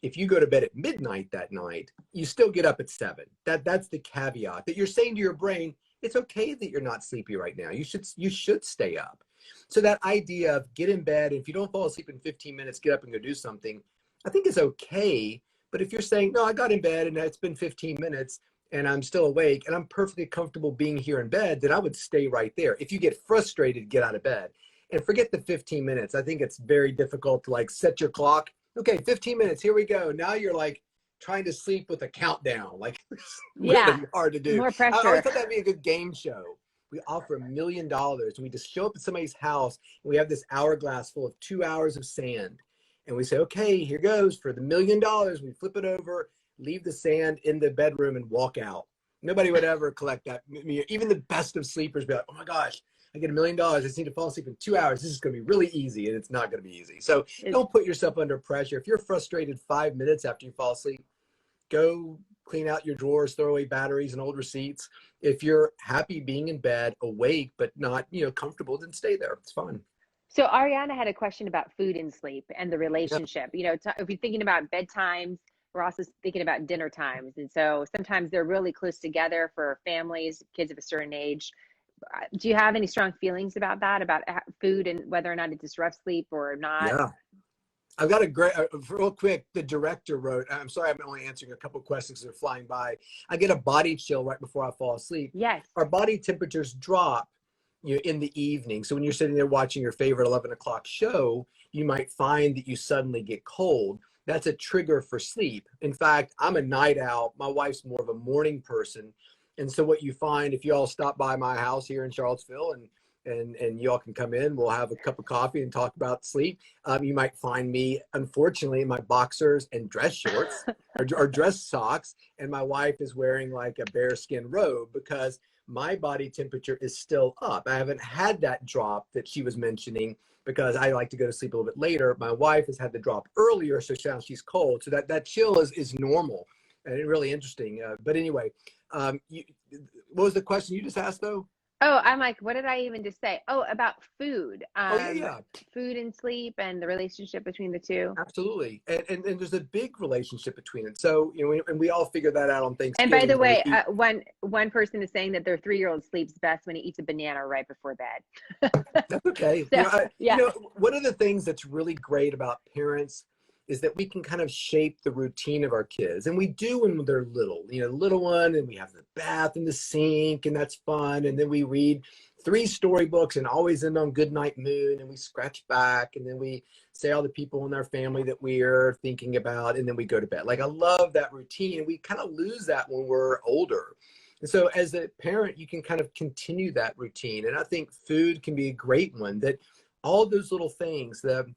if you go to bed at midnight that night, you still get up at 7. That's the caveat, that you're saying to your brain, it's okay that you're not sleepy right now. You should stay up. So that idea of get in bed, and if you don't fall asleep in 15 minutes, get up and go do something, I think is okay. But if you're saying, no, I got in bed and it's been 15 minutes and I'm still awake and I'm perfectly comfortable being here in bed, then I would stay right there. If you get frustrated, get out of bed. And forget the 15 minutes. I think it's very difficult to like set your clock. Okay, 15 minutes, here we go. Now you're like trying to sleep with a countdown. Like, it's really hard to do. More pressure. I always thought that'd be a good game show. We offer $1 million and we just show up at somebody's house and we have this hourglass full of 2 hours of sand. And we say, okay, here goes for the $1 million. We flip it over, leave the sand in the bedroom and walk out. Nobody would ever collect that. Even the best of sleepers be like, oh my gosh, I get $1 million. I just need to fall asleep in 2 hours. This is going to be really easy. And it's not going to be easy. So don't put yourself under pressure. If you're frustrated 5 minutes after you fall asleep, go clean out your drawers, throw away batteries and old receipts. If you're happy being in bed, awake, but not, comfortable, then stay there. It's fine. So Ariana had a question about food and sleep and the relationship. Yep. If you're thinking about bedtimes, we're also thinking about dinner times. And so sometimes they're really close together for families, kids of a certain age. Do you have any strong feelings about that, about food and whether or not it disrupts sleep or not? Yeah. I've got a great, real quick, the director wrote, I'm sorry, I'm only answering a couple of questions that are flying by. I get a body chill right before I fall asleep. Yes. Our body temperatures drop in the evening. So when you're sitting there watching your favorite 11 o'clock show, you might find that you suddenly get cold. That's a trigger for sleep. In fact, I'm a night owl. My wife's more of a morning person. And so what you find, if you all stop by my house here in Charlottesville and y'all can come in, we'll have a cup of coffee and talk about sleep. You might find me, unfortunately, in my boxers and dress shorts or dress socks. And my wife is wearing like a bearskin robe because my body temperature is still up. I haven't had that drop that she was mentioning because I like to go to sleep a little bit later. My wife has had the drop earlier, so now she's cold. So that chill is normal and really interesting. But anyway, what was the question you just asked though? Oh, I'm like, what did I even just say? Oh, about food, Oh yeah. food and sleep and the relationship between the two. Absolutely. And there's a big relationship between it. So, and we all figure that out on And by Thanksgiving the when we way, eat. one person is saying that their 3-year-old sleeps best when he eats a banana right before bed. That's okay. So, yeah. One of the things that's really great about parents is that we can kind of shape the routine of our kids. And we do when they're little, little one, and we have the bath and the sink, and that's fun. And then we read 3 storybooks and always end on Good Night Moon, and we scratch back, and then we say all the people in our family that we are thinking about, and then we go to bed. Like, I love that routine. And we kind of lose that when we're older. And so as a parent, you can kind of continue that routine. And I think food can be a great one, that all those little things, the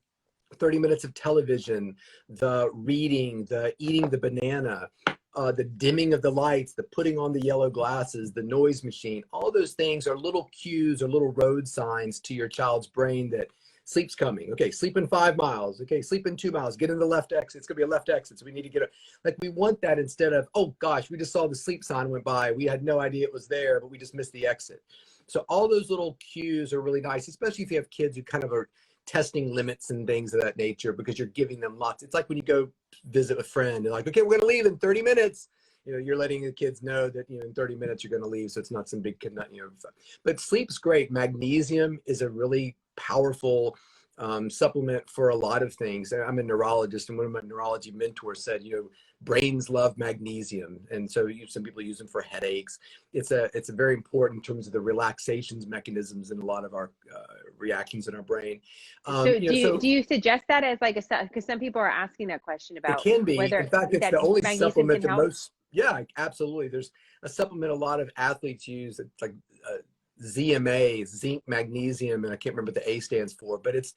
30 minutes of television, the reading, the eating the banana, the dimming of the lights, the putting on the yellow glasses, the noise machine, all those things are little cues or little road signs to your child's brain that sleep's coming. Okay, sleep in 5 miles. Okay, sleep in 2 miles. Get in the left exit. It's going to be a left exit. So we need to like, we want that instead of, oh gosh, we just saw the sleep sign went by. We had no idea it was there, but we just missed the exit. So all those little cues are really nice, especially if you have kids who kind of are testing limits and things of that nature, because you're giving them lots. It's like when you go visit a friend and like, okay, we're going to leave in 30 minutes. You're letting the kids know that, in 30 minutes you're going to leave. So it's not some big, but sleep's great. Magnesium is a really powerful supplement for a lot of things. I'm a neurologist, and one of my neurology mentors said, brains love magnesium. And so some people use them for headaches. It's a very important in terms of the relaxations mechanisms in a lot of our reactions in our brain. So do you suggest that as like because some people are asking that question It about can be. whether In fact, it's that the only magnesium supplement can that help? most, yeah, absolutely. There's a supplement a lot of athletes use. It's like ZMA, zinc, magnesium, and I can't remember what the A stands for, but it's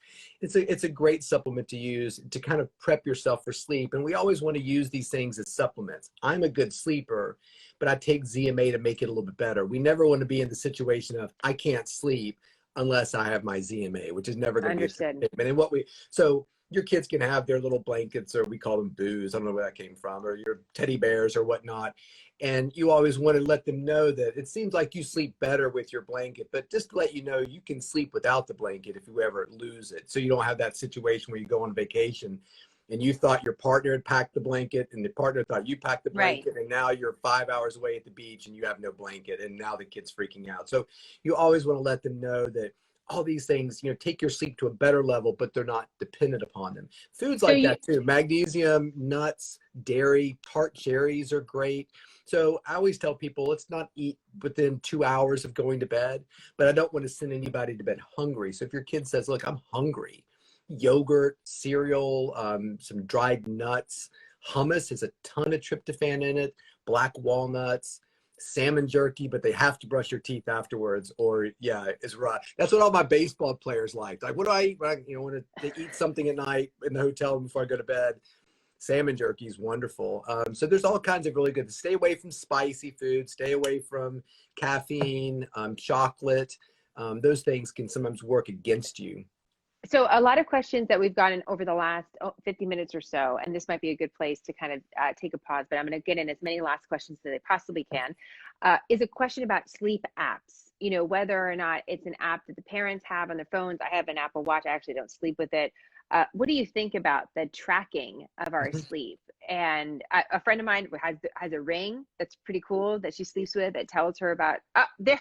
a great supplement to use to kind of prep yourself for sleep. And we always want to use these things as supplements. I'm a good sleeper, but I take ZMA to make it a little bit better. We never want to be in the situation of I can't sleep unless I have my ZMA, which is never going to be a Understood. statement. And so your kids can have their little blankets, or we call them boos. I don't know where that came from, or your teddy bears or whatnot. And you always want to let them know that it seems like you sleep better with your blanket, but just to let you know, you can sleep without the blanket if you ever lose it. So you don't have that situation where you go on vacation and you thought your partner had packed the blanket and the partner thought you packed the Right. blanket, and now you're 5 hours away at the beach and you have no blanket, and now the kid's freaking out. So you always want to let them know that all these things, take your sleep to a better level, but they're not dependent upon them. Foods So like that too. Magnesium, nuts, dairy, tart cherries are great. So I always tell people, let's not eat within 2 hours of going to bed, but I don't want to send anybody to bed hungry. So if your kid says, look, I'm hungry, yogurt, cereal, some dried nuts, hummus has a ton of tryptophan in it, black walnuts, salmon jerky, but they have to brush your teeth afterwards, or it's raw. That's what all my baseball players like. Like, what do I eat? When I want to eat something at night in the hotel before I go to bed. Salmon jerky is wonderful. So there's all kinds of really good. Stay away from spicy food. Stay away from caffeine, chocolate. Those things can sometimes work against you. So a lot of questions that we've gotten over the last 50 minutes or so, and this might be a good place to kind of take a pause, but I'm going to get in as many last questions as I possibly can, is a question about sleep apps. Whether or not it's an app that the parents have on their phones. I have an Apple Watch. I actually don't sleep with it. What do you think about the tracking of our sleep? And a friend of mine has a ring that's pretty cool that she sleeps with that tells her about there.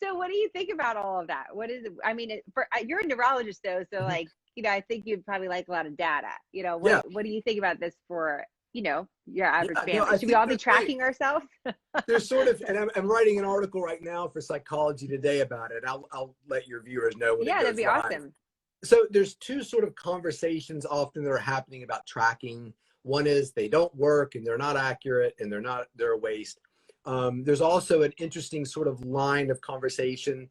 So what do you think about all of that? What is it? I mean, you're a neurologist though, so like, I think you'd probably like a lot of data. What do you think about this for, your average family? Should we all be tracking ourselves? There's sort of, and I'm writing an article right now for Psychology Today about it. I'll let your viewers know when it goes That'd be live. awesome. So there's two sort of conversations often that are happening about tracking. One is they don't work and they're not accurate and they're a waste. There's also an interesting sort of line of conversation.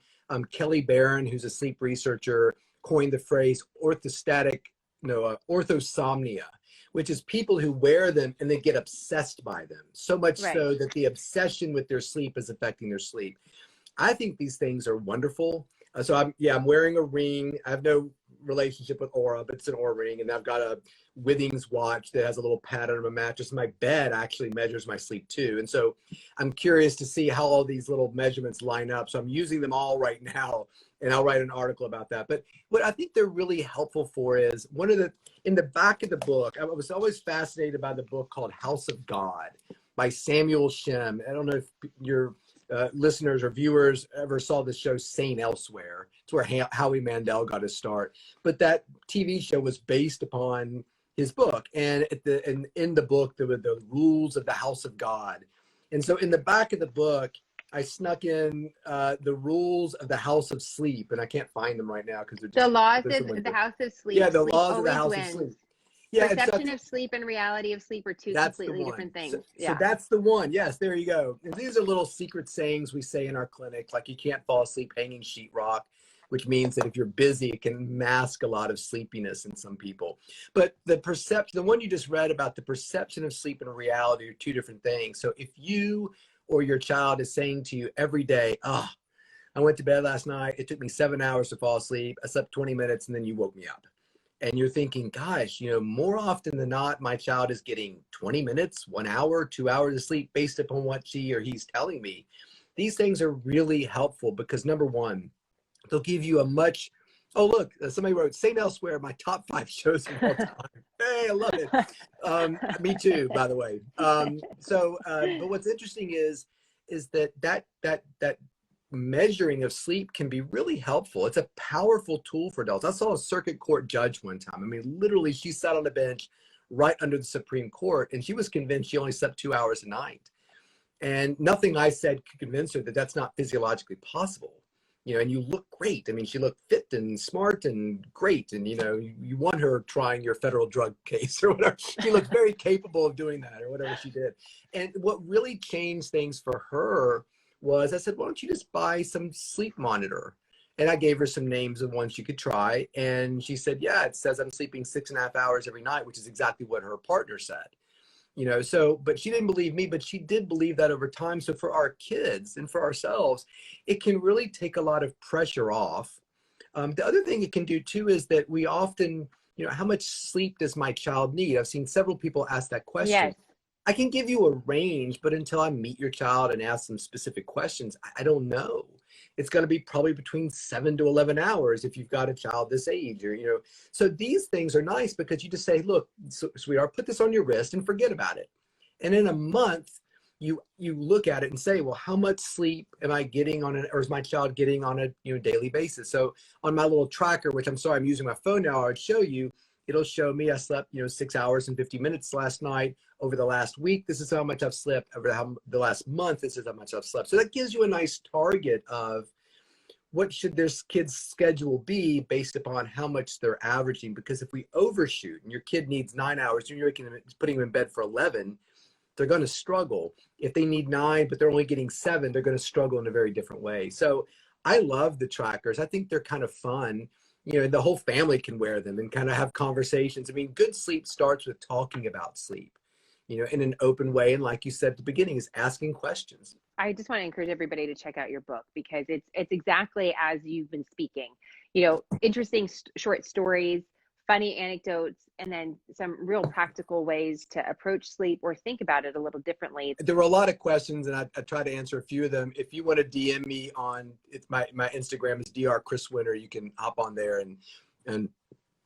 Kelly Barron, who's a sleep researcher, coined the phrase orthosomnia, which is people who wear them and they get obsessed by them, so much Right. so that the obsession with their sleep is affecting their sleep. I think these things are wonderful. So I'm wearing a ring. I have no relationship with Aura, but it's an Aura ring, and I've got a Withings watch that has a little pad under my mattress. My bed actually measures my sleep too, and so I'm curious to see how all these little measurements line up. So I'm using them all right now, and I'll write an article about that. But what I think they're really helpful for is in the back of the book. I was always fascinated by the book called House of God by Samuel Shem. I don't know if your listeners or viewers ever saw the show Sane Elsewhere. It's where Howie Mandel got his start. But that TV show was based upon his book. And in the book, there were the rules of the House of God. And so in the back of the book, I snuck in the rules of the House of Sleep. And I can't find them right now because they're just The laws of the House of Sleep. Yeah, the Sleep laws of the always House wins. of Sleep. Yeah, Perception of sleep and reality of sleep are two completely different things. So that's the one. Yes, there you go. And these are little secret sayings we say in our clinic, like you can't fall asleep hanging sheetrock, which means that if you're busy, it can mask a lot of sleepiness in some people. But the one you just read about the perception of sleep and reality are two different things. So if you or your child is saying to you every day, I went to bed last night, it took me 7 hours to fall asleep, I slept 20 minutes, and then you woke me up. And you're thinking, gosh, more often than not, my child is getting 20 minutes, 1 hour, 2 hours of sleep based upon what she or he's telling me. These things are really helpful because number one, they'll give you look, somebody wrote St. Elsewhere, my top 5 shows of all time. Hey, I love it. Me too, by the way. But what's interesting is that measuring of sleep can be really helpful. It's a powerful tool for adults. I saw a circuit court judge one time. I mean, literally, she sat on a bench right under the Supreme Court, and she was convinced she only slept 2 hours a night. And nothing I said could convince her that that's not physiologically possible. And you look great. I mean, she looked fit and smart and great. And, you want her trying your federal drug case or whatever. She looked very capable of doing that or whatever she did. And what really changed things for her was I said, why don't you just buy some sleep monitor? And I gave her some names of ones she could try. And she said, yeah, it says I'm sleeping 6.5 hours every night, which is exactly what her partner said. But she didn't believe me, but she did believe that over time. So for our kids and for ourselves, it can really take a lot of pressure off. The other thing it can do too is that we often, how much sleep does my child need? I've seen several people ask that question. Yes. I can give you a range, but until I meet your child and ask some specific questions, I don't know. It's going to be probably between 7 to 11 hours if you've got a child this age, so these things are nice because you just say, look, sweetheart, put this on your wrist and forget about it. And in a month, you look at it and say, well, how much sleep am I getting or is my child getting on a daily basis? So on my little tracker, which I'm sorry, I'm using my phone now, I'd show you, it'll show me I slept, 6 hours and 50 minutes last night. Over the last week, this is how much I've slept. Over the last month, this is how much I've slept. So that gives you a nice target of what should this kid's schedule be based upon how much they're averaging. Because if we overshoot and your kid needs 9 hours and you're putting them in bed for 11, they're going to struggle. If they need 9, but they're only getting 7, they're going to struggle in a very different way. So I love the trackers. I think they're kind of fun. The whole family can wear them and kind of have conversations. I mean, good sleep starts with talking about sleep, in an open way. And like you said at the beginning, is asking questions. I just want to encourage everybody to check out your book because it's exactly as you've been speaking, interesting short stories, funny anecdotes, and then some real practical ways to approach sleep or think about it a little differently. There were a lot of questions and I try to answer a few of them. If you want to DM me on my Instagram is Dr. Chris Winter, you can hop on there and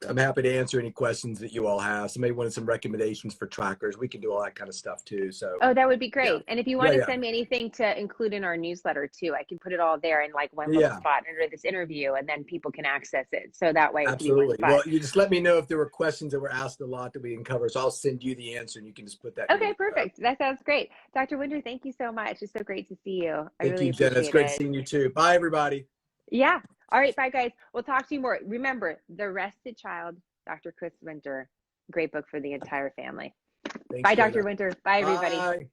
I'm happy to answer any questions that you all have. Somebody wanted some recommendations for trackers. We can do all that kind of stuff too. So that would be great. Yeah. And if you want to yeah. send me anything to include in our newsletter too, I can put it all there in like one little spot under this interview, and then people can access it. So that way, absolutely. Well, you just let me know if there were questions that were asked a lot that we can cover. So I'll send you the answer, and you can just put that. Okay, perfect. That sounds great, Dr. Winter. Thank you so much. It's so great to see you. Thank you, Jenna. It's great seeing you too. Bye, everybody. Yeah. All right. Bye, guys. We'll talk to you more. Remember, The Rested Child, Dr. Chris Winter. Great book for the entire family. Thanks, bye, Jenna. Dr. Winter. Bye, everybody. Bye.